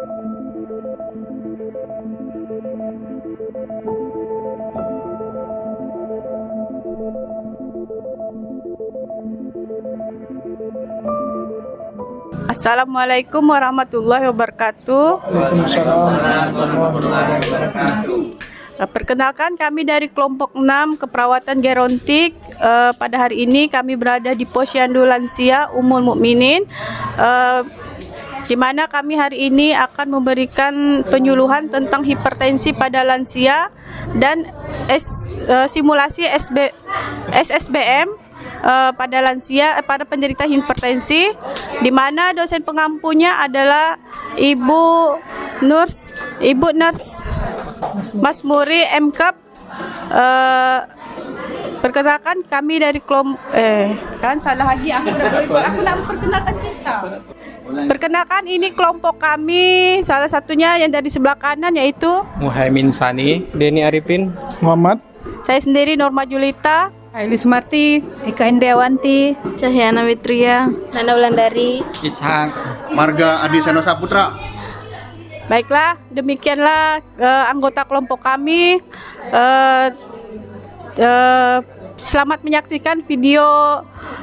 Assalamualaikum warahmatullahi wabarakatuh. Perkenalkan, kami dari kelompok 6 keperawatan gerontik. Pada hari ini kami berada di Posyandu Lansia Ummul Mukminin, di mana kami hari ini akan memberikan penyuluhan tentang hipertensi pada lansia dan simulasi SSBM pada lansia, pada penderita hipertensi, di mana dosen pengampunya adalah Ibu Nurs Masmuri MKep. Perkenalkan, kami dari kelompok Perkenalkan, ini kelompok kami, salah satunya yang dari sebelah kanan yaitu Muhaimin Sani, Denny Arifin, Muhammad. Saya sendiri, Norma Julita, Aili Sumarti, Eka Indriawanti, Cahyana Witria, Nana Wulandari, Ishak, Marga Adi Seno Saputra. Baiklah, demikianlah anggota kelompok kami. Selamat menyaksikan video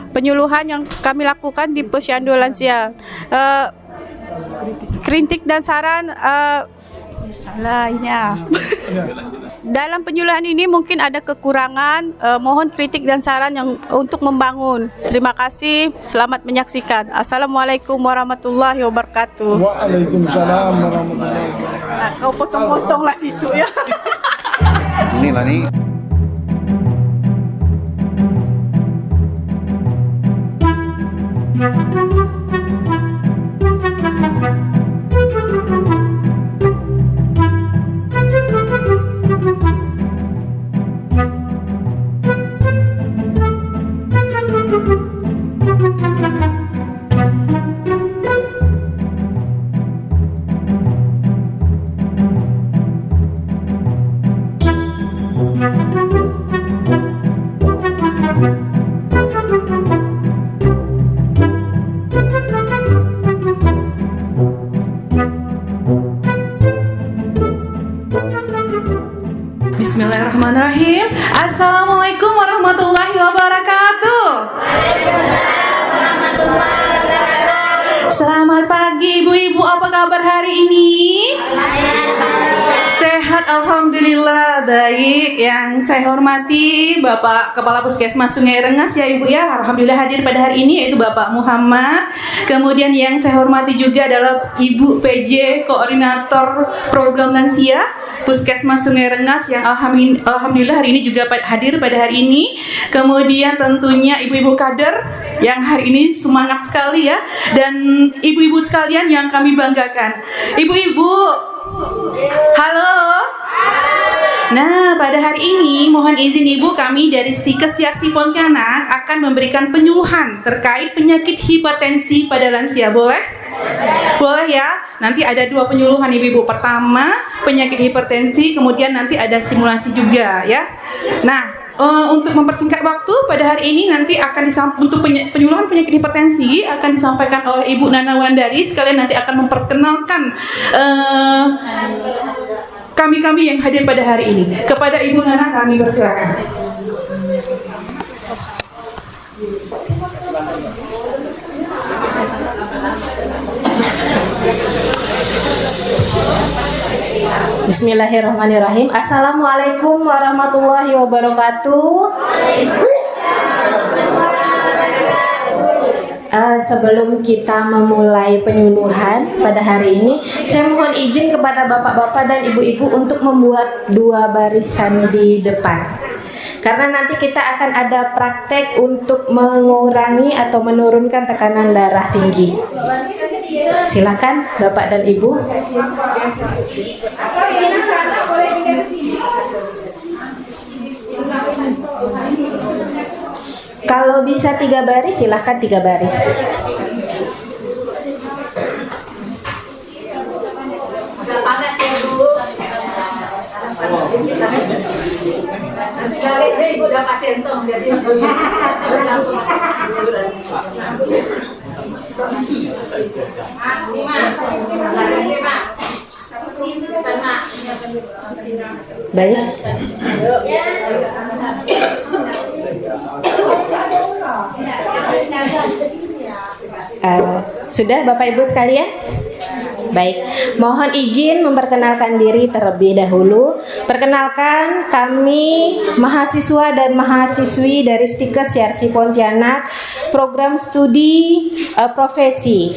penyuluhan yang kami lakukan di Posyandu Lansia. Kritik dan saran, dalam penyuluhan ini mungkin ada kekurangan, mohon kritik dan saran yang untuk membangun. Terima kasih, selamat menyaksikan. Assalamualaikum warahmatullahi wabarakatuh. Waalaikumsalam warahmatullahi wabarakatuh. Nah, kau potong-potong lah situ ya. Inilah nih. Bismillahirrahmanirrahim. Assalamualaikum warahmatullahi wabarakatuh. Selamat pagi ibu-ibu, apa kabar hari ini? Sehat, alhamdulillah, baik. Yang saya hormati Bapak Kepala Puskesmas Sungai Rengas ya Ibu ya, alhamdulillah hadir pada hari ini, yaitu Bapak Muhammad. Kemudian yang saya hormati juga adalah Ibu PJ, Koordinator Program Lansia Puskesmas Sungai Rengas, yang alhamdulillah hari ini juga hadir pada hari ini. Kemudian tentunya ibu-ibu kader yang hari ini semangat sekali ya, dan ibu-ibu sekalian yang kami banggakan. Ibu-ibu, halo. Nah, pada hari ini mohon izin Ibu, kami dari Stikes Yarsi Pontianak akan memberikan penyuluhan terkait penyakit hipertensi pada lansia. Boleh? Boleh ya. Nanti ada 2 penyuluhan Ibu-ibu. Pertama, penyakit hipertensi, kemudian nanti ada simulasi juga ya. Nah, untuk mempersingkat waktu, pada hari ini nanti akan untuk penyuluhan penyakit hipertensi akan disampaikan oleh Ibu Nana Wulandari. Sekalian nanti akan memperkenalkan kami-kami yang hadir pada hari ini. Kepada Ibu Nana kami persilakan. Bismillahirrahmanirrahim. Assalamualaikum warahmatullahi wabarakatuh. Sebelum kita memulai penyuluhan pada hari ini, saya mohon izin kepada bapak-bapak dan ibu-ibu untuk membuat 2 barisan di depan. Karena nanti kita akan ada praktek untuk mengurangi atau menurunkan tekanan darah tinggi. Silakan Bapak dan Ibu. Kalau bisa 3 baris, silahkan 3 baris. Ibu dapat centong jadi langsung Baik. Sudah Bapak Ibu sekalian? Baik, mohon izin memperkenalkan diri terlebih dahulu. Perkenalkan, kami mahasiswa dan mahasiswi dari Stikes YRC Pontianak, program studi profesi.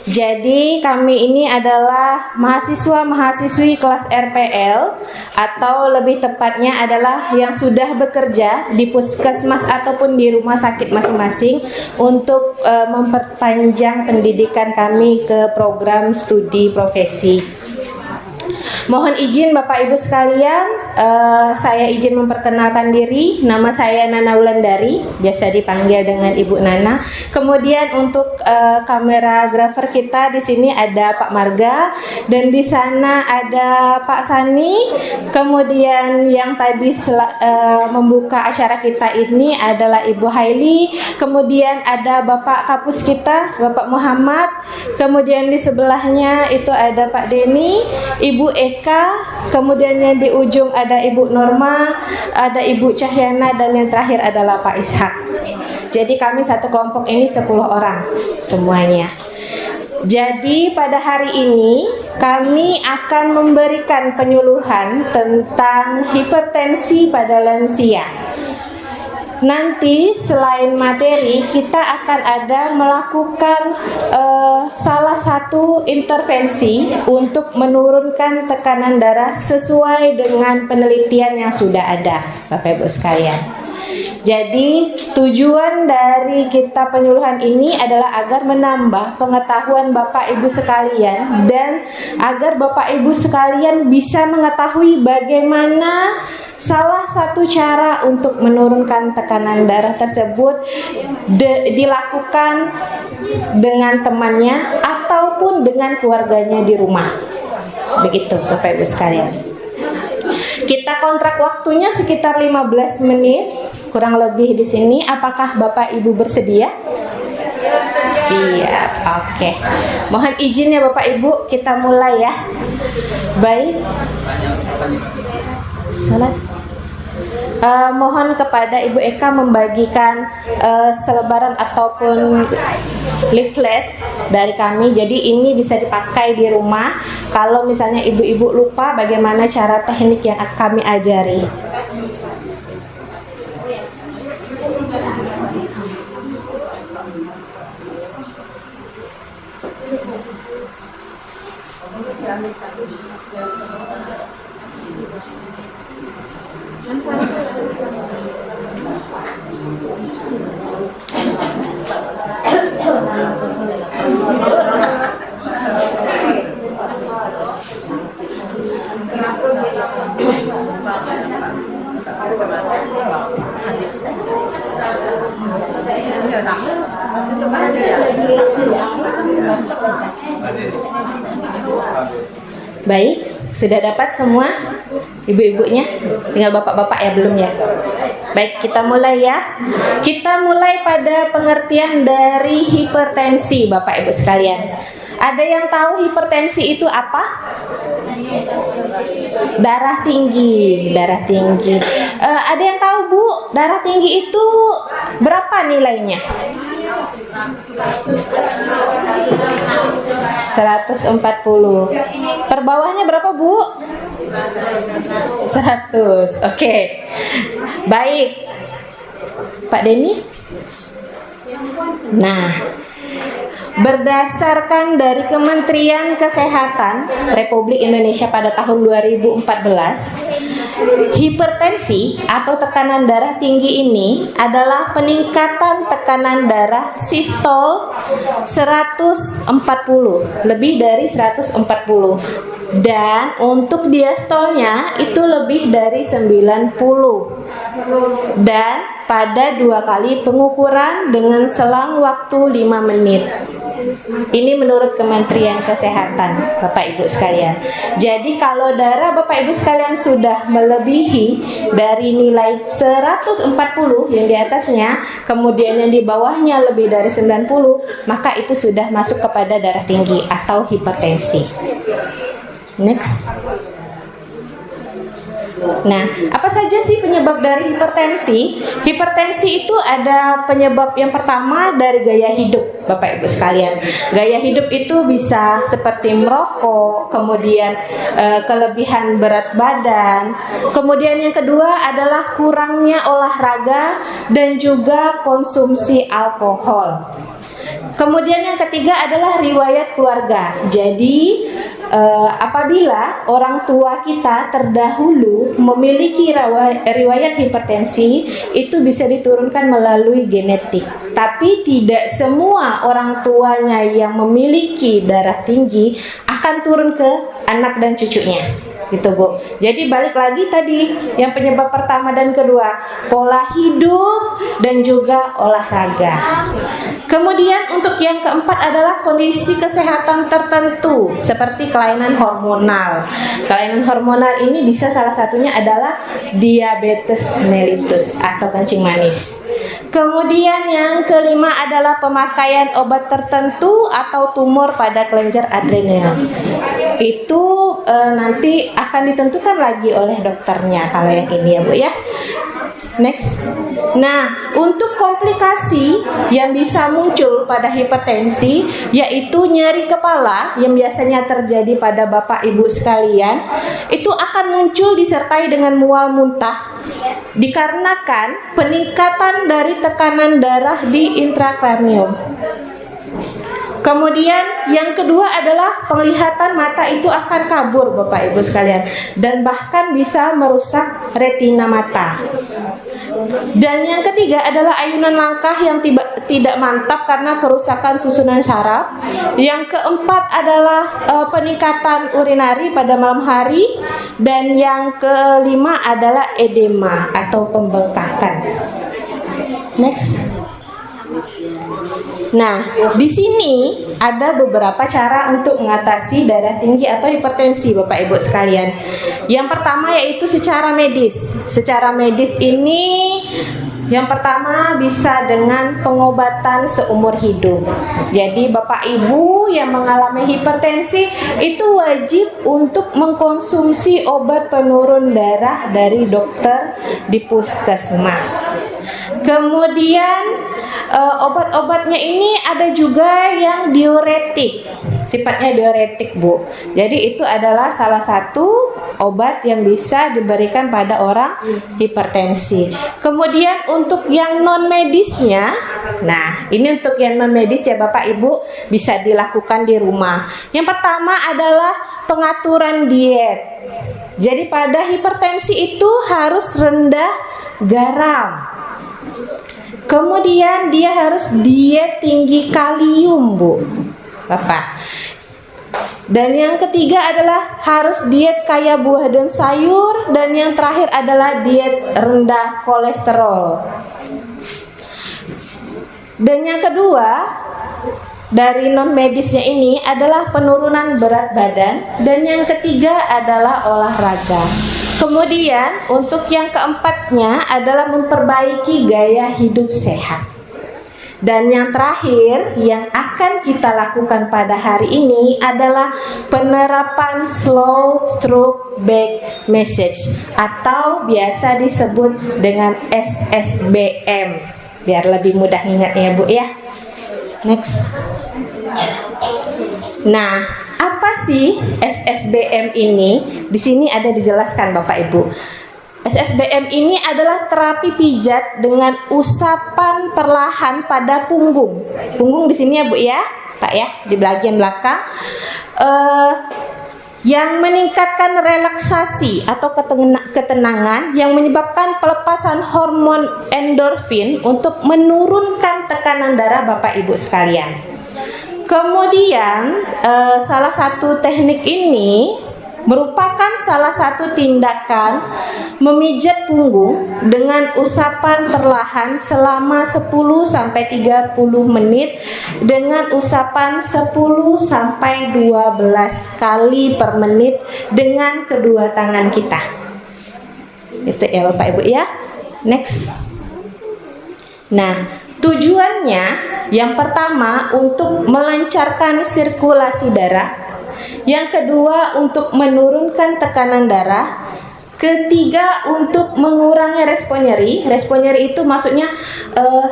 Jadi kami ini adalah mahasiswa-mahasiswi kelas RPL, atau lebih tepatnya adalah yang sudah bekerja di puskesmas ataupun di rumah sakit masing-masing untuk memperpanjang pendidikan kami ke program studi profesi. Mohon izin Bapak Ibu sekalian, saya izin memperkenalkan diri. Nama saya Nana Wulandari, biasa dipanggil dengan Ibu Nana. Kemudian untuk kameragrafer kita di sini ada Pak Marga, dan di sana ada Pak Sani. Kemudian yang tadi membuka acara kita ini adalah Ibu Haili. Kemudian ada Bapak Kapus kita, Bapak Muhammad. Kemudian di sebelahnya itu ada Pak Denny, Ibu Eka, kemudian yang di ujung ada Ibu Norma, ada Ibu Cahyana, dan yang terakhir adalah Pak Ishak. Jadi kami satu kelompok ini 10 orang semuanya. Jadi pada hari ini kami akan memberikan penyuluhan tentang hipertensi pada lansia. Nanti selain materi, kita akan ada melakukan salah satu intervensi untuk menurunkan tekanan darah sesuai dengan penelitian yang sudah ada, Bapak Ibu sekalian. Jadi tujuan dari kita penyuluhan ini adalah agar menambah pengetahuan Bapak Ibu sekalian, dan agar Bapak Ibu sekalian bisa mengetahui bagaimana salah satu cara untuk menurunkan tekanan darah tersebut dilakukan dengan temannya ataupun dengan keluarganya di rumah. Begitu Bapak Ibu sekalian. Kita kontrak waktunya sekitar 15 menit kurang lebih di sini. Apakah Bapak Ibu bersedia? Siap. Oke. Mohon izin ya Bapak Ibu, kita mulai ya. Baik. Salat. Mohon kepada Ibu Eka membagikan selebaran ataupun leaflet dari kami. Jadi ini bisa dipakai di rumah. Kalau misalnya ibu-ibu lupa bagaimana cara teknik yang kami ajari. Baik, sudah dapat semua ibu-ibunya? Tinggal bapak-bapak ya, belum ya? Baik, kita mulai ya. Kita mulai pada pengertian dari hipertensi, Bapak Ibu sekalian. Ada yang tahu hipertensi itu apa? Darah tinggi, darah tinggi. Ada yang tahu Bu, darah tinggi itu berapa nilainya? 140. Per bawahnya berapa Bu? 100. Oke. Baik. Pak Denny? Nah, berdasarkan dari Kementerian Kesehatan Republik Indonesia pada tahun 2014, hipertensi atau tekanan darah tinggi ini adalah peningkatan tekanan darah sistol 140, lebih dari 140. Dan untuk diastolnya itu lebih dari 90. Dan pada 2 kali pengukuran dengan selang waktu 5 menit. Ini menurut Kementerian Kesehatan, Bapak Ibu sekalian. Jadi kalau darah Bapak Ibu sekalian sudah melebihi dari nilai 140 yang di atasnya, kemudian yang di bawahnya lebih dari 90, maka itu sudah masuk kepada darah tinggi atau hipertensi. Next. Nah, apa saja sih penyebab dari hipertensi? Hipertensi itu ada penyebab yang pertama dari gaya hidup, Bapak Ibu sekalian. Gaya hidup itu bisa seperti merokok, kemudian kelebihan berat badan. Kemudian yang kedua adalah kurangnya olahraga dan juga konsumsi alkohol. Kemudian yang ketiga adalah riwayat keluarga. Jadi apabila orang tua kita terdahulu memiliki riwayat hipertensi, itu bisa diturunkan melalui genetik. Tapi tidak semua orang tuanya yang memiliki darah tinggi akan turun ke anak dan cucunya. Gitu Bu. Jadi balik lagi tadi yang penyebab pertama dan kedua, pola hidup dan juga olahraga. Kemudian untuk yang keempat adalah kondisi kesehatan tertentu seperti kelainan hormonal. Kelainan hormonal ini bisa salah satunya adalah diabetes mellitus atau kencing manis. Kemudian yang kelima adalah pemakaian obat tertentu atau tumor pada kelenjar adrenal. Itu nanti akan ditentukan lagi oleh dokternya kalau yang ini ya Bu ya. Next. Nah, untuk komplikasi yang bisa muncul pada hipertensi yaitu nyeri kepala yang biasanya terjadi pada Bapak Ibu sekalian, itu akan muncul disertai dengan mual muntah dikarenakan peningkatan dari tekanan darah di intrakranium. Kemudian yang kedua adalah penglihatan mata itu akan kabur Bapak Ibu sekalian dan bahkan bisa merusak retina mata. Dan yang ketiga adalah ayunan langkah yang tidak mantap karena kerusakan susunan saraf. Yang keempat adalah peningkatan urinari pada malam hari. Dan yang kelima adalah edema atau pembengkakan. Next. Nah, di sini ada beberapa cara untuk mengatasi darah tinggi atau hipertensi Bapak Ibu sekalian. Yang pertama yaitu secara medis. Secara medis ini yang pertama bisa dengan pengobatan seumur hidup. Jadi Bapak Ibu yang mengalami hipertensi itu wajib untuk mengkonsumsi obat penurun darah dari dokter di puskesmas. Kemudian obat-obatnya ini ada juga yang diuretik, sifatnya diuretik Bu. Jadi itu adalah salah satu obat yang bisa diberikan pada orang hipertensi. Kemudian untuk yang non medisnya, nah ini untuk yang non medis ya Bapak Ibu bisa dilakukan di rumah. Yang pertama adalah pengaturan diet. Jadi pada hipertensi itu harus rendah garam. Kemudian dia harus diet tinggi kalium Bu Bapak. Dan yang ketiga adalah harus diet kaya buah dan sayur. Dan yang terakhir adalah diet rendah kolesterol. Dan yang kedua dari non medisnya ini adalah penurunan berat badan. Dan yang ketiga adalah olahraga. Kemudian untuk yang keempatnya adalah memperbaiki gaya hidup sehat. Dan yang terakhir yang akan kita lakukan pada hari ini adalah penerapan slow stroke back message atau biasa disebut dengan SSBM. Biar lebih mudah ingatnya Bu ya. Next. Nah, apa sih SSBM ini? Di sini ada dijelaskan Bapak Ibu. SSBM ini adalah terapi pijat dengan usapan perlahan pada punggung. Punggung di sini ya Bu ya, Pak ya, di bagian belakang. Yang meningkatkan relaksasi atau ketenangan yang menyebabkan pelepasan hormon endorfin untuk menurunkan tekanan darah Bapak Ibu sekalian. Kemudian salah satu teknik ini merupakan salah satu tindakan memijat punggung dengan usapan perlahan selama 10 sampai 30 menit dengan usapan 10 sampai 12 kali per menit dengan kedua tangan kita. Itu ya Bapak Ibu ya. Next. Nah, tujuannya yang pertama untuk melancarkan sirkulasi darah, yang kedua untuk menurunkan tekanan darah, ketiga untuk mengurangi respon nyeri. Respon nyeri itu maksudnya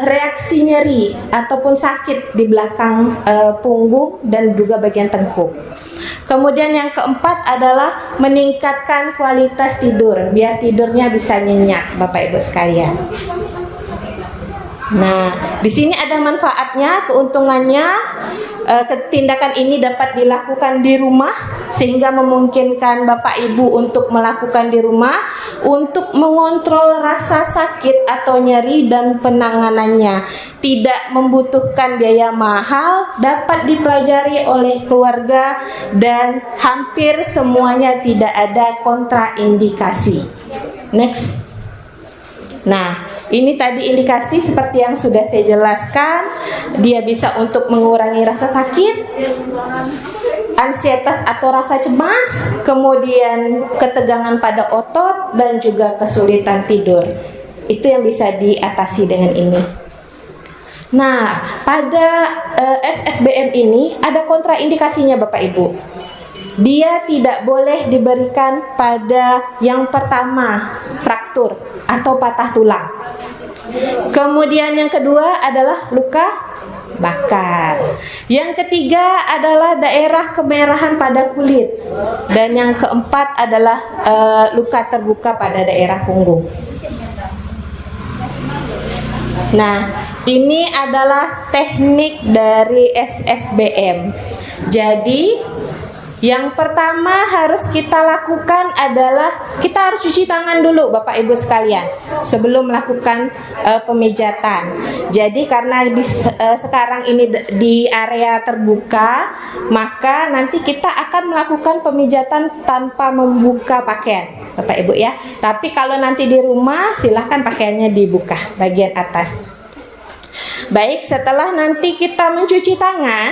reaksi nyeri ataupun sakit di belakang punggung dan juga bagian tengkuk. Kemudian yang keempat adalah meningkatkan kualitas tidur biar tidurnya bisa nyenyak Bapak Ibu sekalian. Nah, di sini ada manfaatnya, keuntungannya. Tindakan ini dapat dilakukan di rumah sehingga memungkinkan Bapak Ibu untuk melakukan di rumah untuk mengontrol rasa sakit atau nyeri dan penanganannya. Tidak membutuhkan biaya mahal, dapat dipelajari oleh keluarga dan hampir semuanya tidak ada kontraindikasi. Next. Nah, ini tadi indikasi seperti yang sudah saya jelaskan. Dia bisa untuk mengurangi rasa sakit, ansietas atau rasa cemas, kemudian ketegangan pada otot dan juga kesulitan tidur. Itu yang bisa diatasi dengan ini. Nah, pada SSBM ini ada kontraindikasinya Bapak Ibu. Dia tidak boleh diberikan pada yang pertama, fraktur atau patah tulang. Kemudian yang kedua adalah luka bakar. Yang ketiga adalah daerah kemerahan pada kulit. Dan yang keempat adalah luka terbuka pada daerah punggung. Nah, ini adalah teknik dari SSBM. Jadi yang pertama harus kita lakukan adalah kita harus cuci tangan dulu Bapak Ibu sekalian sebelum melakukan pemijatan. Jadi karena sekarang ini di area terbuka, maka nanti kita akan melakukan pemijatan tanpa membuka pakaian Bapak Ibu ya. Tapi kalau nanti di rumah silahkan pakaiannya dibuka bagian atas. Baik, setelah nanti kita mencuci tangan,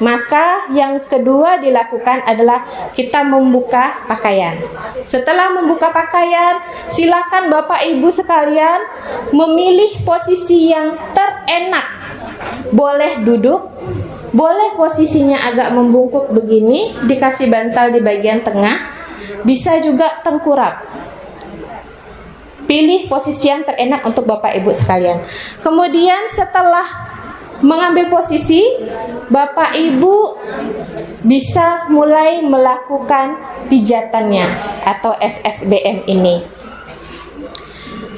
maka yang kedua dilakukan adalah kita membuka pakaian. Setelah membuka pakaian, silakan Bapak Ibu sekalian memilih posisi yang terenak. Boleh duduk, boleh posisinya agak membungkuk begini, dikasih bantal di bagian tengah, bisa juga tengkurap. Pilih posisi yang terenak untuk Bapak Ibu sekalian. Kemudian setelah mengambil posisi, Bapak Ibu bisa mulai melakukan pijatannya atau SSBM ini.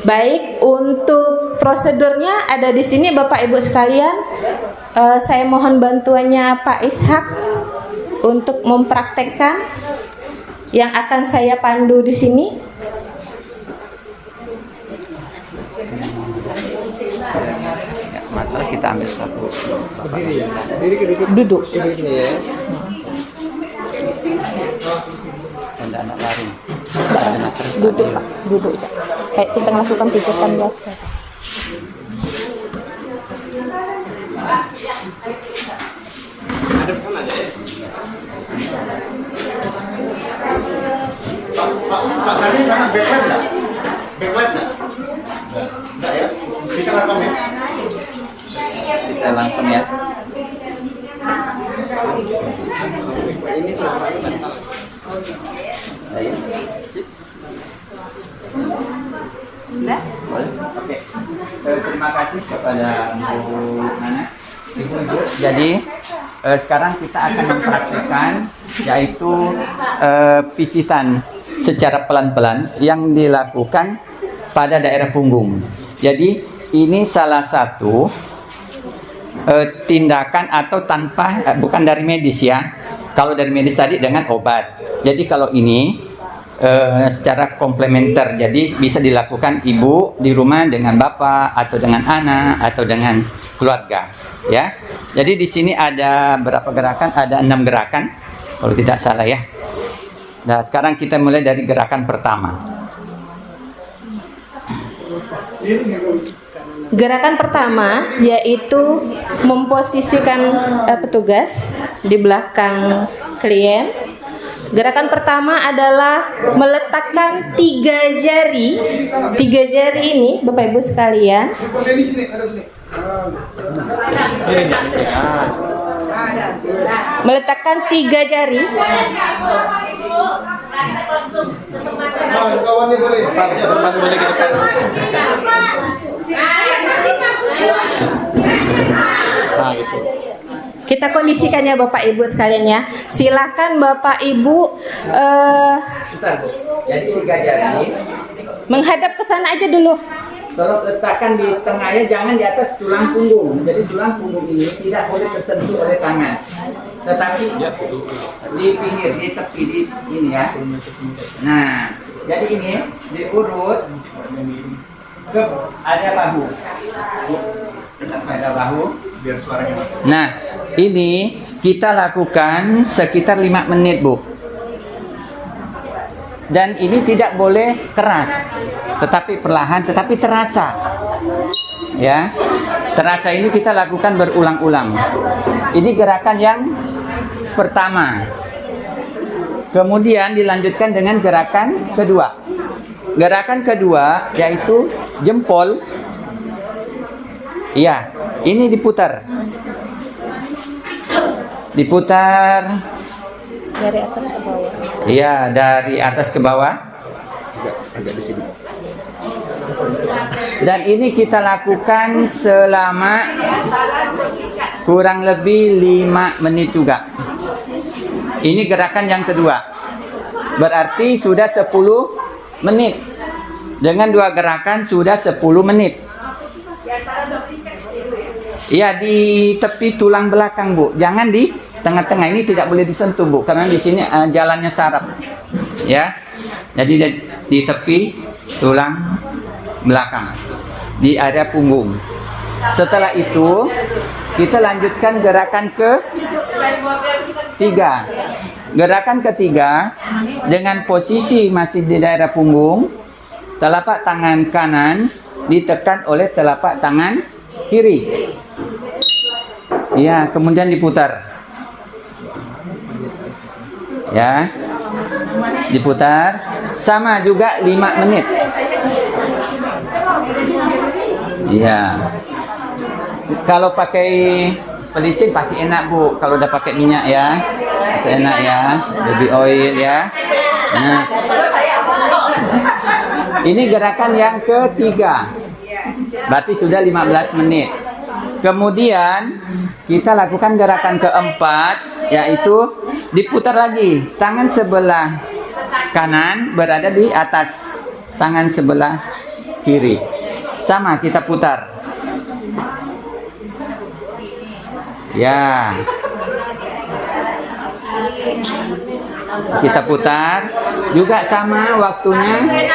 Baik, untuk prosedurnya ada di sini Bapak Ibu sekalian. Saya mohon bantuannya Pak Ishak untuk mempraktekkan yang akan saya pandu di sini. Terus kita ambil satu. Duduk. Ada anak lari. Duduk Pak, duduk. Kayak kita melakukan pijatan biasa. Pak Sani sana backlight nggak? Backlight nggak? Nggak ya? Bisa ngerekam ya? Kita langsung ya. Ayo. Sip. Boleh? Oke. Terima kasih kepada Bu Nana. Ibu-ibu. Jadi sekarang kita akan mempraktekkan yaitu pijitan secara pelan-pelan yang dilakukan pada daerah punggung. Jadi ini salah satu tindakan atau tanpa bukan dari medis ya. Kalau dari medis tadi dengan obat. Jadi kalau ini secara komplementer. Jadi bisa dilakukan ibu di rumah dengan bapak atau dengan anak atau dengan keluarga ya. Jadi di sini ada berapa gerakan? Ada 6 gerakan kalau tidak salah ya. Nah, sekarang kita mulai dari gerakan pertama. Gerakan pertama yaitu memposisikan petugas di belakang klien. Gerakan pertama adalah meletakkan 3 jari. 3 jari ini Bapak Ibu sekalian. Meletakkan 3 jari. Teman boleh ke depan. Nah, gitu. Kita kondisikan ya Bapak Ibu sekalian ya. Silakan Bapak Ibu Bentar, Bu. Jadi 3 jari. menghadap ke sana aja dulu. Kalau letakkan di tengahnya, jangan di atas tulang punggung. Jadi tulang punggung ini tidak boleh tersentuh oleh tangan. Tetapi di pinggir, di tepi, di ini ya. Nah, jadi ini diurut ke ada bahu. Ada bahu. Biar suaranya masuk. Nah, ini kita lakukan sekitar 5 menit, Bu. Dan ini tidak boleh keras, tetapi perlahan, tetapi terasa. Ya, terasa ini kita lakukan berulang-ulang. Ini gerakan yang pertama. Kemudian dilanjutkan dengan gerakan kedua. Gerakan kedua yaitu jempol. Iya, ini diputar. Diputar. Dari atas ke bawah. Iya, dari atas ke bawah. Agak di sini. Dan ini kita lakukan selama kurang lebih 5 menit juga. Ini gerakan yang kedua. Berarti sudah 10 menit. Dengan 2 gerakan sudah 10 menit. Iya, di tepi tulang belakang, Bu. Jangan di tengah-tengah, ini tidak boleh disentuh, Bu, karena di sini jalannya saraf. Ya. Jadi di tepi tulang belakang, di area punggung. Setelah itu kita lanjutkan gerakan ketiga. Gerakan ketiga dengan posisi masih di daerah punggung, telapak tangan kanan ditekan oleh telapak tangan kiri. Ya, kemudian diputar. Ya, diputar. Sama juga 5 menit. Ya. Kalau pakai pelicin pasti enak, Bu. Kalau udah pakai minyak ya, pasti enak ya. Baby oil ya. Nah. Ini gerakan yang ketiga. Berarti sudah 15 menit. Kemudian kita lakukan gerakan keempat, yaitu diputar lagi. Tangan sebelah kanan berada di atas tangan sebelah kiri. Sama, kita putar. Ya. Kita putar. Juga sama waktunya.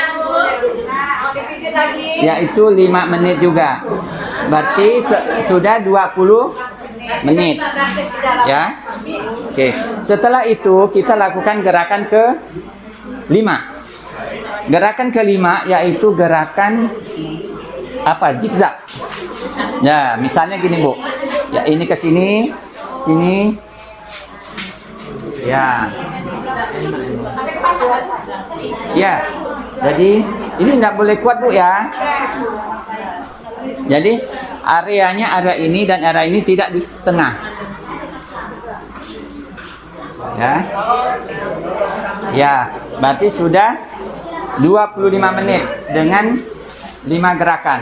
Yaitu 5 menit juga. Berarti sudah 20 menit. Ya. Oke. Setelah itu kita lakukan gerakan ke-5. Gerakan ke-5 yaitu gerakan apa? Zigzag. Ya, misalnya gini, Bu. Ya, ini ke sini, sini. Ya. Ya. Jadi ini tidak boleh kuat, Bu, ya. Jadi areanya area ini dan area ini tidak di tengah. Ya. Ya, berarti sudah 25 menit dengan 5 gerakan.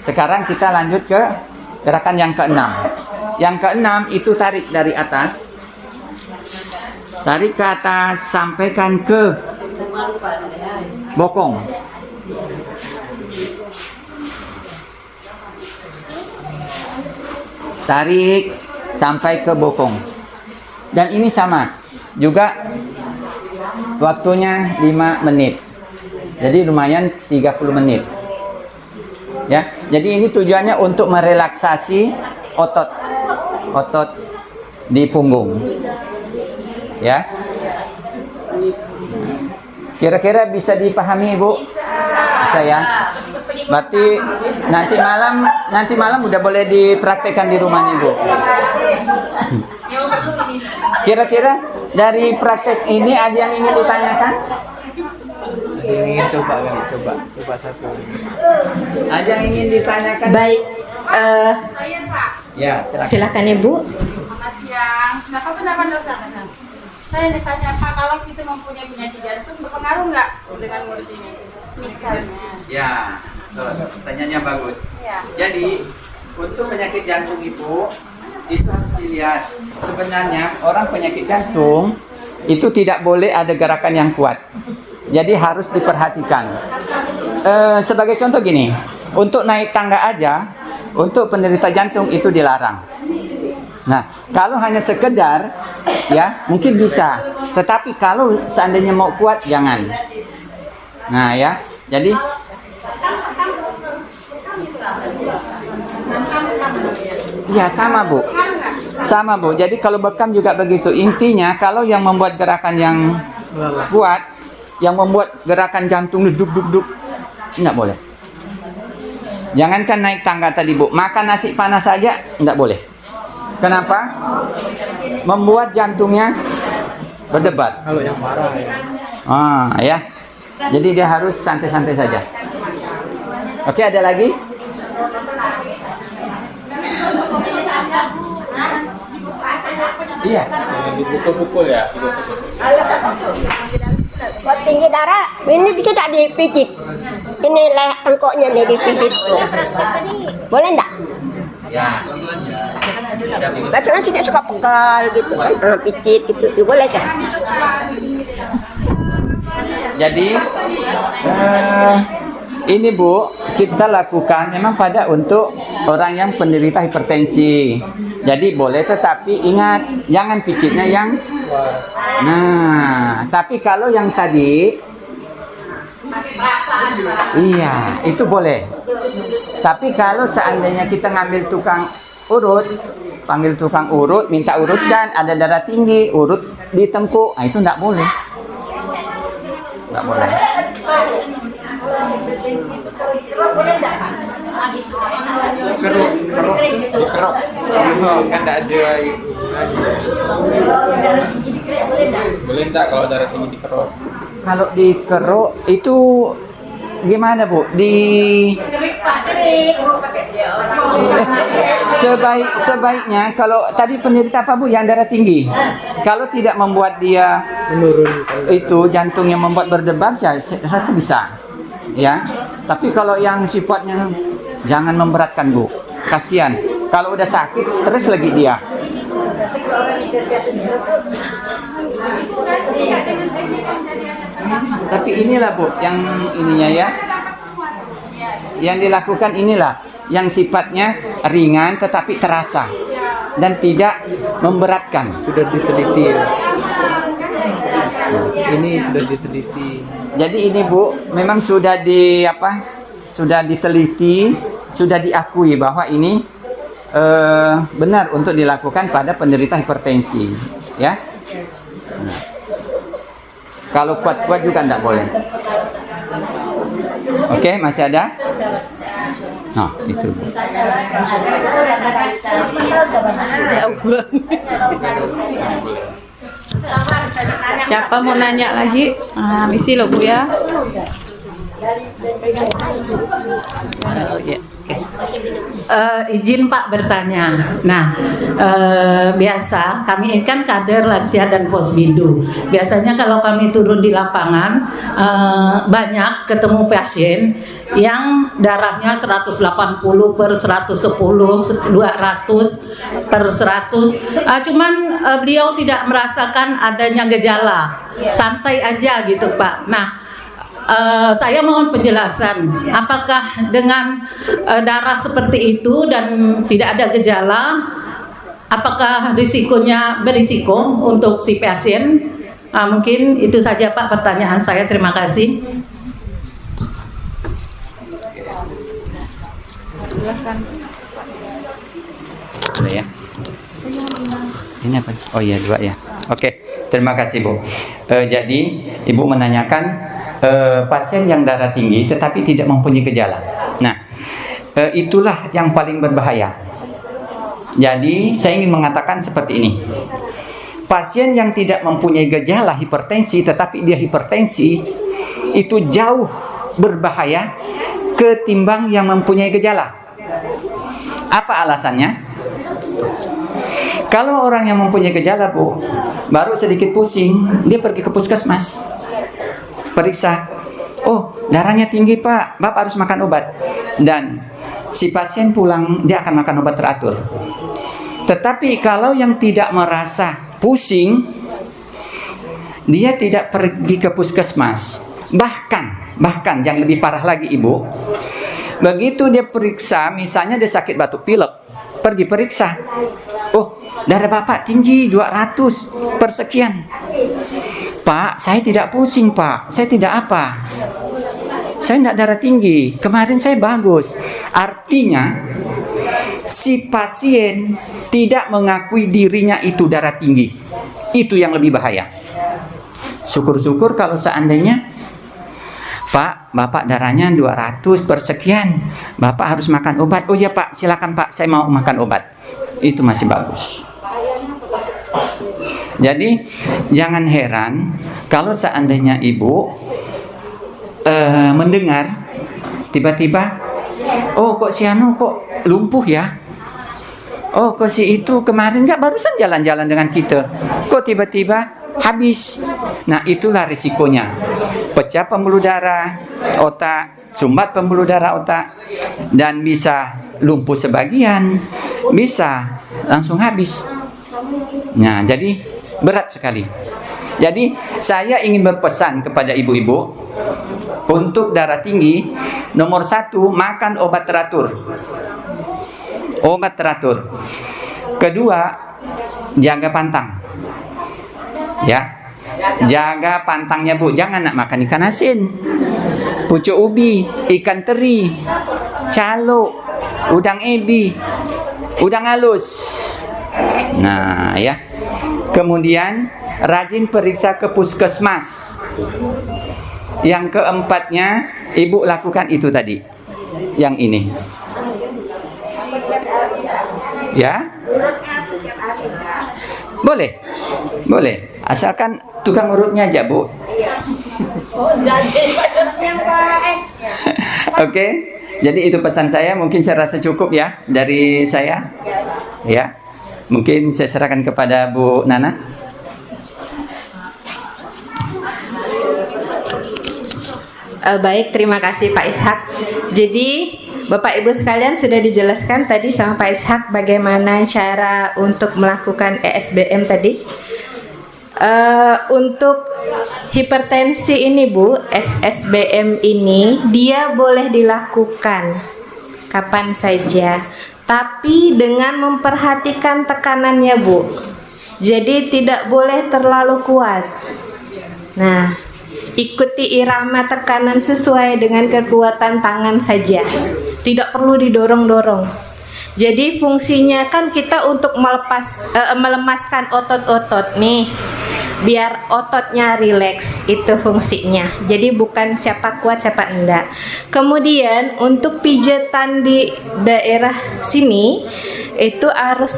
Sekarang kita lanjut ke gerakan yang ke-6. Yang ke-6 itu tarik dari atas. Tarik ke atas, sampaikan ke bokong. Tarik sampai ke bokong. Dan ini sama. Juga waktunya 5 menit. Jadi lumayan 30 menit. Ya. Jadi ini tujuannya untuk merelaksasi otot di punggung. Ya. Kira-kira bisa dipahami, Bu? Bisa ya? Berarti nanti malam udah boleh dipraktekkan di rumahnya Bu. Kira-kira dari praktek ini ada yang ingin ditanyakan? Ingin coba kan? Coba satu. Ada yang ingin ditanyakan? Baik, Ya, silakan. silakan Ibu. Selamat siang. Nah, apa pendapat dokter? Saya ditanya Pak, kalau kita mempunyai penyakit jantung berpengaruh nggak dengan ngurus ini? Misalnya. Ya, pertanyaannya bagus. Ya. Jadi, untuk penyakit jantung itu harus dilihat. Sebenarnya orang penyakit jantung itu tidak boleh ada gerakan yang kuat. Jadi harus diperhatikan. Sebagai contoh gini, untuk naik tangga aja, untuk penderita jantung itu dilarang. Nah, kalau hanya sekedar, ya mungkin bisa. Tetapi kalau seandainya mau kuat, jangan. Nah ya, jadi ya sama Bu. Sama Bu. Jadi kalau bekam juga begitu. Intinya kalau yang membuat gerakan yang kuat, yang membuat gerakan jantung duk-duk-duk, enggak boleh. Jangankan naik tangga tadi Bu, makan nasi panas saja enggak boleh. Kenapa? Membuat jantungnya berdebar. Kalau yang marah ya. Ya. Jadi dia harus santai-santai saja. Oke, ada lagi? Iya. Jangan dipukul-pukul ya. Kalau tinggi darah, ini bisa tak dipijit? Ini leher tengkoknya nih dipijit. Boleh enggak? Ya. Biasanya sih dia suka pegal gitu kan, pijit gitu. Boleh kan? Jadi ini Bu, kita lakukan memang pada untuk orang yang penderita hipertensi. Jadi boleh, tetapi ingat jangan pijitnya yang. Nah, tapi kalau yang tadi, iya itu boleh. Tapi kalau seandainya kita ngambil tukang urut, panggil tukang urut, minta urutkan, ada darah tinggi, urut di tengkuk, nah itu enggak boleh. Enggak boleh. Dikerok. Kan enggak ada. Boleh enggak kalau darah tinggi dikerok? Kalau dikeruk itu gimana Bu? Sebaiknya kalau tadi penderita apa Bu yang darah tinggi, kalau tidak membuat dia Menurun. itu jantungnya membuat berdebar, saya rasa bisa, ya. Tapi kalau yang sifatnya jangan memberatkan Bu, kasihan. Kalau udah sakit, stres lagi dia. Tapi inilah Bu, yang ininya ya, yang dilakukan inilah, yang sifatnya ringan tetapi terasa dan tidak memberatkan. Sudah diteliti ya. Ini sudah diteliti. Jadi ini Bu, memang sudah sudah diteliti, sudah diakui bahwa ini benar untuk dilakukan pada penderita hipertensi, ya. Nah. Kalau kuat-kuat juga tidak boleh. Oke, masih ada? Nah, itu. Siapa mau nanya lagi? Misi lo Bu ya. Izin Pak bertanya. Nah, biasa kami ini kan kader lansia dan posbindu. Biasanya kalau kami turun di lapangan, banyak ketemu pasien yang darahnya 180 per 110, 200 per 100. Cuman beliau tidak merasakan adanya gejala, santai aja gitu Pak. Nah, saya mohon penjelasan, apakah dengan darah seperti itu dan tidak ada gejala, apakah risikonya berisiko untuk si pasien? Mungkin itu saja Pak pertanyaan saya, terima kasih. Boleh ya? Ini apa? Oh iya, 2 ya. Oke, terima kasih Bu. Jadi Ibu menanyakan pasien yang darah tinggi tetapi tidak mempunyai gejala. itulah yang paling berbahaya. Jadi saya ingin mengatakan seperti ini. Pasien yang tidak mempunyai gejala hipertensi tetapi dia hipertensi itu jauh berbahaya ketimbang yang mempunyai gejala. Apa alasannya? Kalau orang yang mempunyai gejala, Bu, baru sedikit pusing, dia pergi ke puskesmas. Periksa. Oh, darahnya tinggi, Pak. Bapak harus makan obat. Dan si pasien pulang, dia akan makan obat teratur. Tetapi kalau yang tidak merasa pusing, dia tidak pergi ke puskesmas. Bahkan yang lebih parah lagi, Ibu, begitu dia periksa, misalnya dia sakit batuk pilek, pergi periksa. Oh, darah Bapak tinggi 200 per sekian. Pak, saya tidak pusing, Pak. Saya tidak apa. Saya tidak darah tinggi. Kemarin saya bagus. Artinya si pasien tidak mengakui dirinya itu darah tinggi. Itu yang lebih bahaya. Syukur-syukur kalau seandainya, Pak, Bapak darahnya 200 per sekian. Bapak harus makan obat. Oh ya Pak, silakan Pak, saya mau makan obat. Itu masih bagus. Jadi jangan heran kalau seandainya Ibu mendengar tiba-tiba, oh kok si Anu kok lumpuh ya? Oh kok si itu kemarin nggak barusan jalan-jalan dengan kita, kok tiba-tiba habis? Nah itulah risikonya. Pecah pembuluh darah otak, sumbat pembuluh darah otak, dan bisa lumpuh sebagian, bisa langsung habis. Nah jadi berat sekali. Jadi saya ingin berpesan kepada ibu-ibu, untuk darah tinggi, nomor 1, makan obat teratur. Obat teratur. Kedua, jaga pantang. Ya, jaga pantangnya Bu. Jangan nak makan ikan asin, pucuk ubi, ikan teri, calo, udang ebi, udang halus. Nah ya. Kemudian rajin periksa ke puskesmas. Yang keempatnya, Ibu lakukan itu tadi. Yang ini. Ya? Boleh. Boleh. Asalkan tukang urutnya aja, Bu. Oke. Jadi itu pesan saya, mungkin saya rasa cukup ya dari saya. Ya. Mungkin saya serahkan kepada Bu Nana. Baik, terima kasih Pak Ishak. Jadi Bapak Ibu sekalian sudah dijelaskan tadi sama Pak Ishak bagaimana cara untuk melakukan ESBM tadi. Untuk hipertensi ini Bu, SSBM ini dia boleh dilakukan kapan saja, tapi dengan memperhatikan tekanannya Bu. Jadi tidak boleh terlalu kuat. Nah, ikuti irama tekanan sesuai dengan kekuatan tangan saja. Tidak perlu didorong-dorong. Jadi fungsinya kan kita untuk melemaskan otot-otot nih, biar ototnya rileks, itu fungsinya. Jadi bukan siapa kuat siapa enggak. Kemudian untuk pijatan di daerah sini itu harus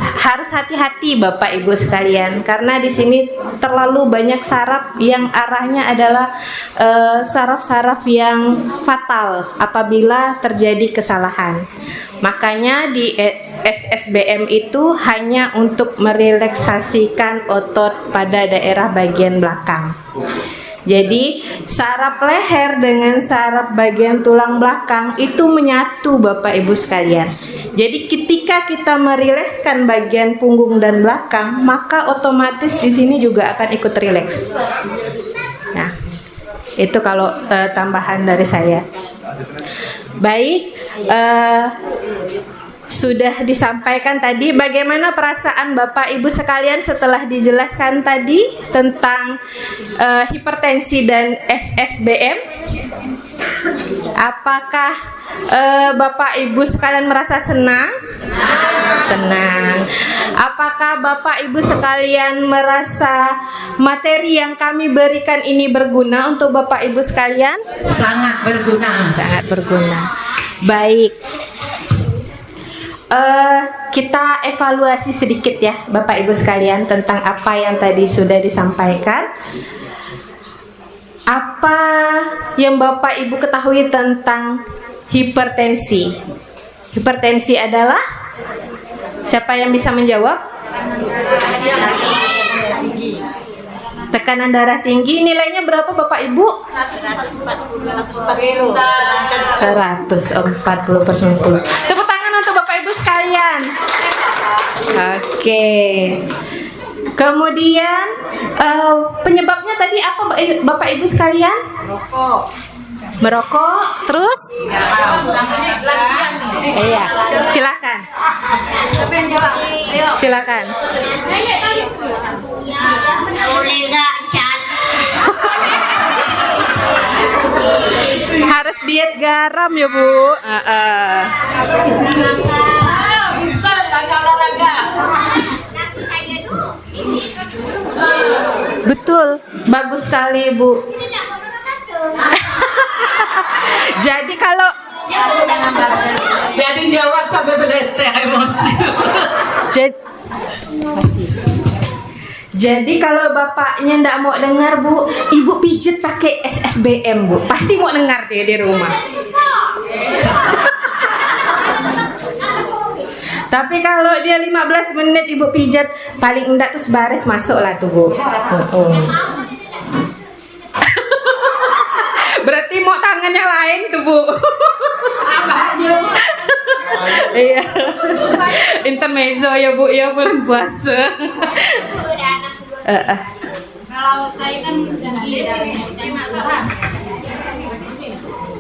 hati-hati Bapak Ibu sekalian, karena di sini terlalu banyak saraf yang arahnya adalah saraf-saraf yang fatal apabila terjadi kesalahan. Makanya di SSBM itu hanya untuk merelaksasikan otot pada daerah bagian belakang. Jadi saraf leher dengan saraf bagian tulang belakang itu menyatu Bapak Ibu sekalian. Jadi ketika kita merilekskan bagian punggung dan belakang, maka otomatis di sini juga akan ikut rileks. Nah, itu kalau tambahan dari saya. Baik, sudah disampaikan tadi. Bagaimana perasaan Bapak Ibu sekalian setelah dijelaskan tadi tentang hipertensi dan SSBM? Apakah Bapak Ibu sekalian merasa senang? Senang. Apakah Bapak Ibu sekalian merasa materi yang kami berikan ini berguna untuk Bapak Ibu sekalian? Sangat berguna. Sangat berguna. Baik. kita evaluasi sedikit ya Bapak Ibu sekalian tentang apa yang tadi sudah disampaikan. Apa yang Bapak Ibu ketahui tentang hipertensi? Hipertensi adalah, siapa yang bisa menjawab? Tekanan darah tinggi. Nilainya berapa Bapak Ibu? 140/90. Tepuk tangan untuk Bapak Ibu sekalian. Oke. Kemudian penyebabnya tadi apa Bapak Ibu sekalian? Merokok. Terus? Iya. Silakan. Silakan. Harus diet garam ya Bu. Betul, bagus sekali Bu. Jadi kalau Jadi jawab sampai beletek emosi. Jadi kalau bapaknya ndak mau dengar Bu, Ibu pijet pakai SSBM Bu. Pasti mau dengar dia di rumah. Tapi kalau dia 15 menit Ibu pijat, paling enggak tuh sebaris masuk lah tuh Bu. Berarti mau tangan yang lain tuh Bu. Iya. Intermezzo ya Bu ya, bulan puasa. Kalau saya kan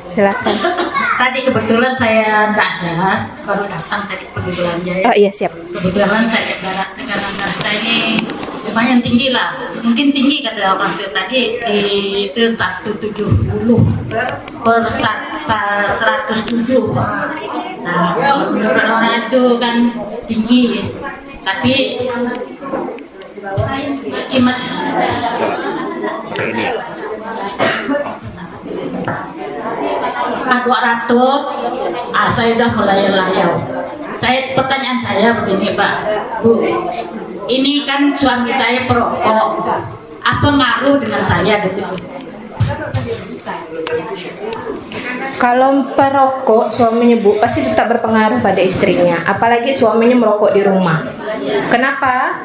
Silakan. Tadi kebetulan saya tidak ada, baru datang tadi pergi belanja ya. Oh iya siap. Kebetulan saya tekanan darah saya ini lumayan tinggi lah, mungkin tinggi kata orang tua tadi, itu 170/107. Nah, kalau menurut orang itu kan tinggi, tapi kimat 200, saya udah mulai layau. Pertanyaan saya begini Pak, Bu, ini kan suami saya perokok, apa ngaruh dengan saya gitu? Kalau perokok suaminya Bu pasti tetap berpengaruh pada istrinya, apalagi suaminya merokok di rumah. Kenapa?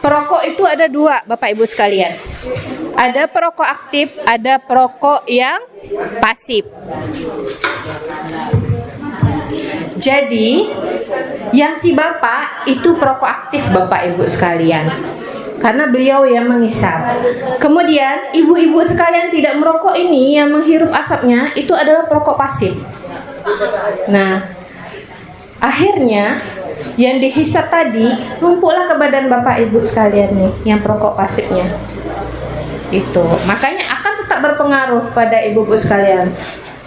Perokok itu ada dua Bapak Ibu sekalian. Ada perokok aktif, ada perokok yang pasif. Jadi yang si bapak itu perokok aktif Bapak Ibu sekalian, karena beliau yang mengisap. Kemudian ibu-ibu sekalian tidak merokok ini, yang menghirup asapnya itu adalah perokok pasif. Nah, akhirnya yang dihisap tadi numpuklah ke badan Bapak Ibu sekalian nih, yang perokok pasifnya. Itu makanya akan tetap berpengaruh pada ibu-ibu sekalian.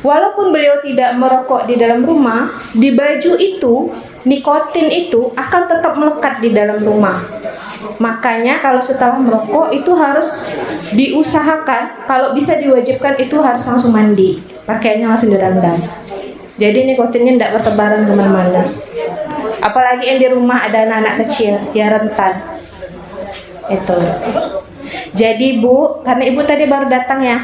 Walaupun beliau tidak merokok di dalam rumah, di baju itu nikotin itu akan tetap melekat di dalam rumah. Makanya kalau setelah merokok itu harus diusahakan, kalau bisa diwajibkan itu harus langsung mandi, pakaiannya langsung direndam. Jadi nikotinnya tidak bertebaran kemana-mana. Apalagi yang di rumah ada anak-anak kecil yang rentan. Itu. Jadi Bu, karena Ibu tadi baru datang ya.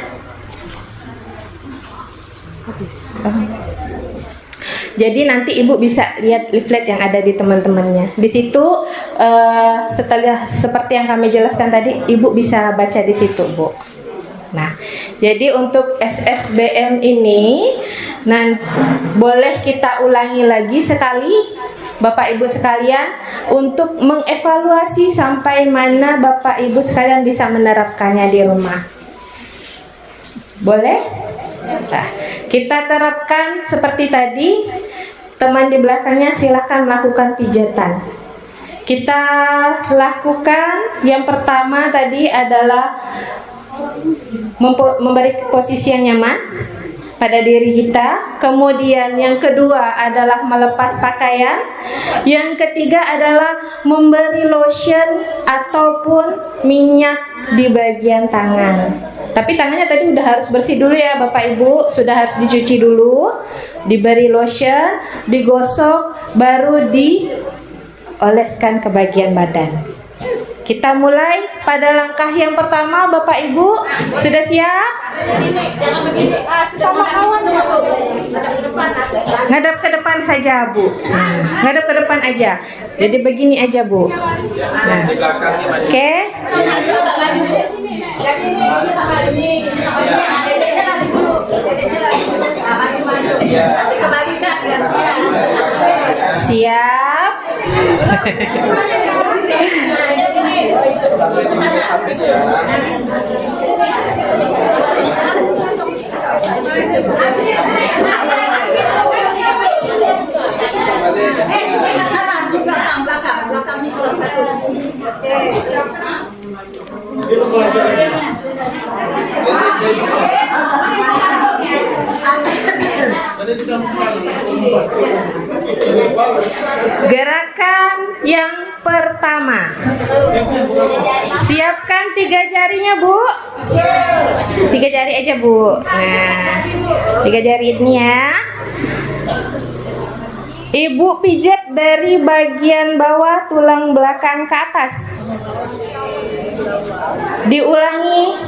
Jadi nanti Ibu bisa lihat leaflet yang ada di teman-temannya. Di situ setelah seperti yang kami jelaskan tadi, Ibu bisa baca di situ, Bu. Nah, jadi untuk SSBM ini boleh kita ulangi lagi sekali Bapak Ibu sekalian untuk mengevaluasi sampai mana Bapak Ibu sekalian bisa menerapkannya di rumah. Boleh? Nah, kita terapkan seperti tadi. Teman di belakangnya silakan melakukan pijatan. Kita lakukan yang pertama tadi adalah memberi posisi yang nyaman pada diri kita. Kemudian yang kedua adalah melepas pakaian. Yang ketiga adalah memberi lotion ataupun minyak di bagian tangan. Tapi tangannya tadi udah harus bersih dulu ya Bapak Ibu, sudah harus dicuci dulu, diberi lotion, digosok, baru dioleskan ke bagian badan. Kita mulai pada langkah yang pertama Bapak Ibu, sudah siap? Ngadap ke depan saja Bu. Ngadap ke depan aja. Jadi begini aja Bu. Nah, oke. Siap. Gerakan yang pertama. Siapkan 3 jarinya Bu. 3 jari aja Bu. Nah, 3 jari ini ya. Ibu pijat dari bagian bawah tulang belakang ke atas. Diulangi.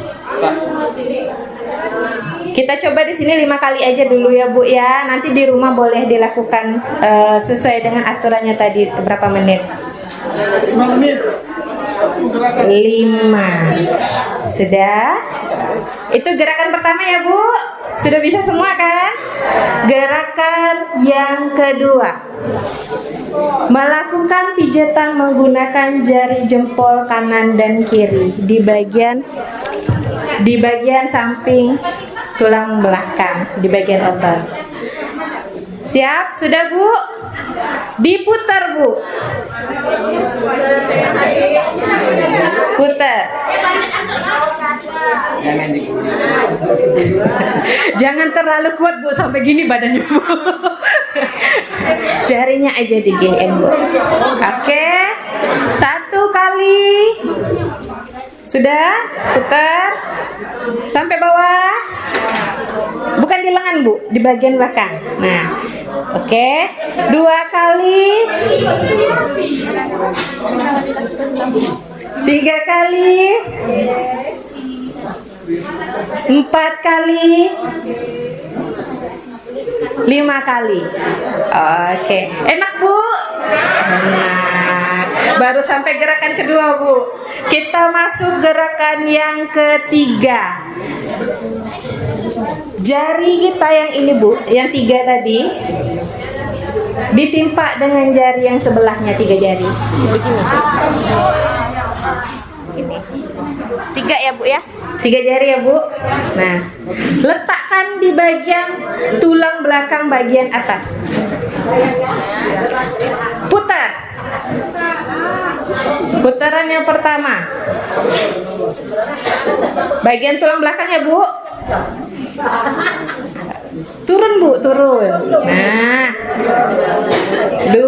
Kita coba di sini 5 kali aja dulu ya Bu ya. Nanti di rumah boleh dilakukan sesuai dengan aturannya tadi berapa menit. 5. Sudah. Itu gerakan pertama ya Bu. Sudah bisa semua kan? Gerakan yang kedua. Melakukan pijatan menggunakan jari jempol kanan dan kiri di bagian samping tulang belakang, di bagian otot. Siap? Sudah Bu? Diputar Bu. Putar. Jangan terlalu kuat Bu, sampai gini badannya Bu. Jarinya aja diginiin Bu. Oke. 1 kali. Sudah? Putar. Sampai bawah. Bukan di lengan Bu, di bagian belakang. Nah, oke. 2 kali. 3 kali. 4 kali. 5 kali. Oke. Enak Bu? Enak. Baru sampai gerakan kedua Bu. Kita masuk gerakan yang ketiga. Jari kita yang ini Bu, yang 3 tadi ditimpa dengan jari yang sebelahnya, 3 jari. Begini. 3 ya Bu ya. 3 jari ya Bu. Nah, letakkan di bagian tulang belakang bagian atas. Putar. Putaran yang pertama. Bagian tulang belakang ya Bu. Turun Bu, turun. Nah. 2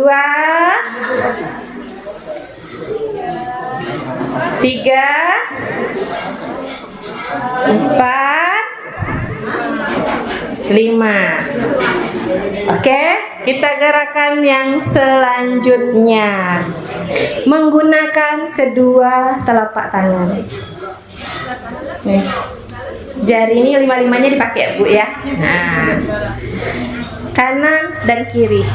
3 4 5. Oke, kita gerakan yang selanjutnya. Menggunakan kedua telapak tangan. Nih. Jari ini 5-5-nya dipakai Bu ya. Nah. Kanan dan kiri.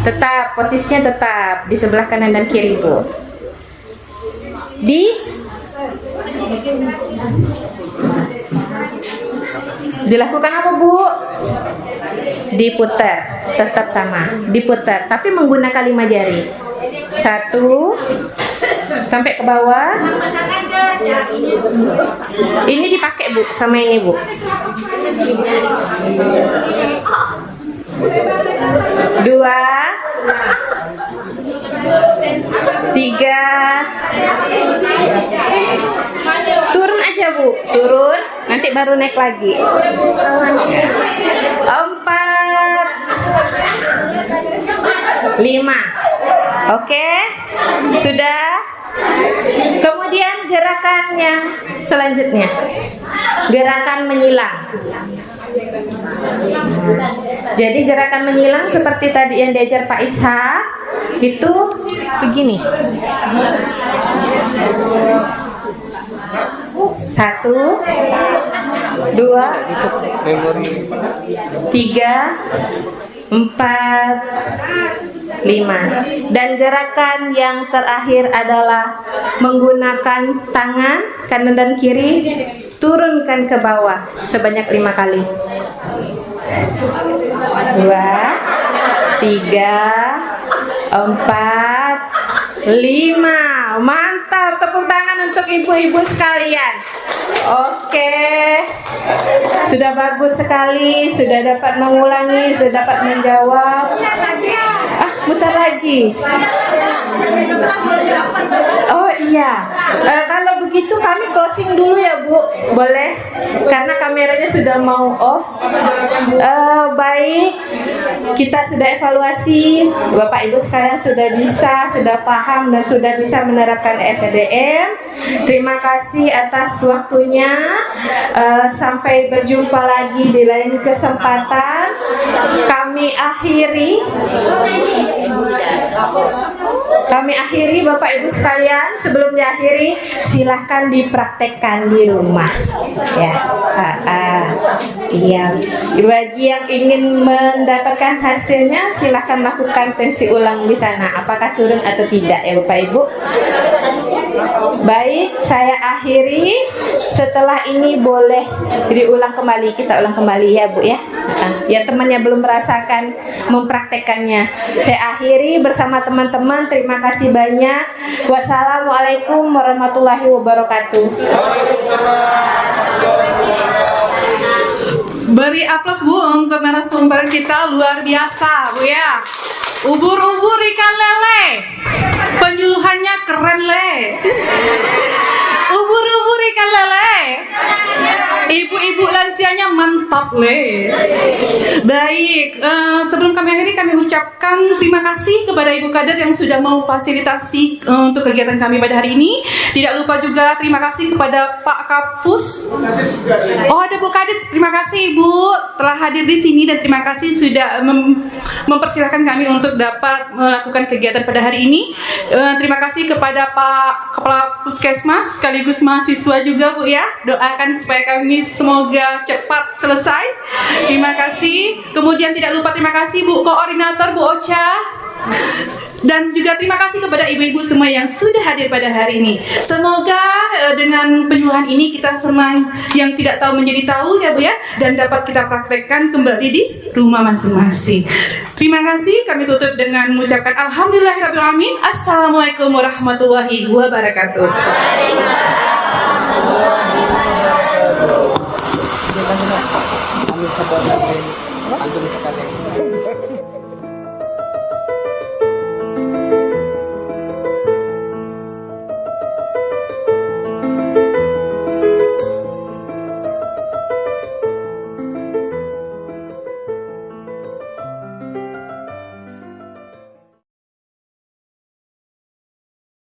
Tetap, posisinya tetap di sebelah kanan dan kiri Bu. Dilakukan apa Bu? Diputar, tetap sama, diputar, tapi menggunakan 5 jari. 1 sampai ke bawah. Ini dipakai Bu, sama ini Bu. 2 3. Turun aja Bu, turun, nanti baru naik lagi. 4 5. Oke, sudah. Kemudian gerakan Gerakan yang selanjutnya, gerakan menyilang. Jadi gerakan menyilang seperti tadi yang diajar Pak Ishak itu begini. 1, 2, 3, 4, 5 dan gerakan yang terakhir adalah menggunakan tangan kanan dan kiri turunkan ke bawah sebanyak 5 kali. 2, 3, 4, 5. Mantap, tepuk tangan untuk ibu-ibu sekalian. Oke, sudah bagus sekali, sudah dapat mengulangi, sudah dapat menjawab. Mutar lagi. Oh iya, kalau begitu kami closing dulu ya Bu, boleh? Karena kameranya sudah mau off. Baik, kita sudah evaluasi, Bapak Ibu sekalian sudah bisa, sudah paham dan sudah bisa menerapkan SDM. Terima kasih atas waktunya. Sampai berjumpa lagi di lain kesempatan. Kami akhiri Bapak Ibu sekalian. Sebelum diakhiri, silahkan dipraktekkan di rumah. Ya, iya. Bagi yang ingin mendapatkan hasilnya, silahkan lakukan tensi ulang di sana. Apakah turun atau tidak ya Bapak Ibu? Baik, saya akhiri. Setelah ini boleh diulang kembali, kita ulang kembali ya Bu ya. Ya temannya belum merasakan mempraktekannya. Saya akhiri bersama teman-teman. Terima kasih banyak. Wassalamualaikum warahmatullahi wabarakatuh. Beri aplaus Bu untuk narasumber kita, luar biasa Bu ya. Ubur-ubur ikan lele, penyuluhannya keren le. Ubur-ubur ikan lele, ibu-ibu lansianya mantap le. Baik, sebelum kami akhiri, kami ucapkan terima kasih kepada Ibu Kader yang sudah mau fasilitasi untuk kegiatan kami pada hari ini. Tidak lupa juga terima kasih kepada Pak Kapus. Oh ada Bu Kadis, terima kasih Ibu telah hadir di sini dan terima kasih sudah mempersilahkan kami untuk dapat melakukan kegiatan pada hari ini. Terima kasih kepada Pak Kepala Puskesmas sekaligus mahasiswa juga Bu ya. Doakan supaya kami semoga cepat selesai. Terima kasih. Kemudian tidak lupa terima kasih Bu Koordinator Bu Ocha. Dan juga terima kasih kepada ibu-ibu semua yang sudah hadir pada hari ini. Semoga dengan penyuluhan ini kita semua yang tidak tahu menjadi tahu ya Bu ya, dan dapat kita praktekkan kembali di rumah masing-masing. Terima kasih, kami tutup dengan mengucapkan alhamdulillahirrahmanirrahim. Assalamualaikum warahmatullahi wabarakatuh. Antum sekalian.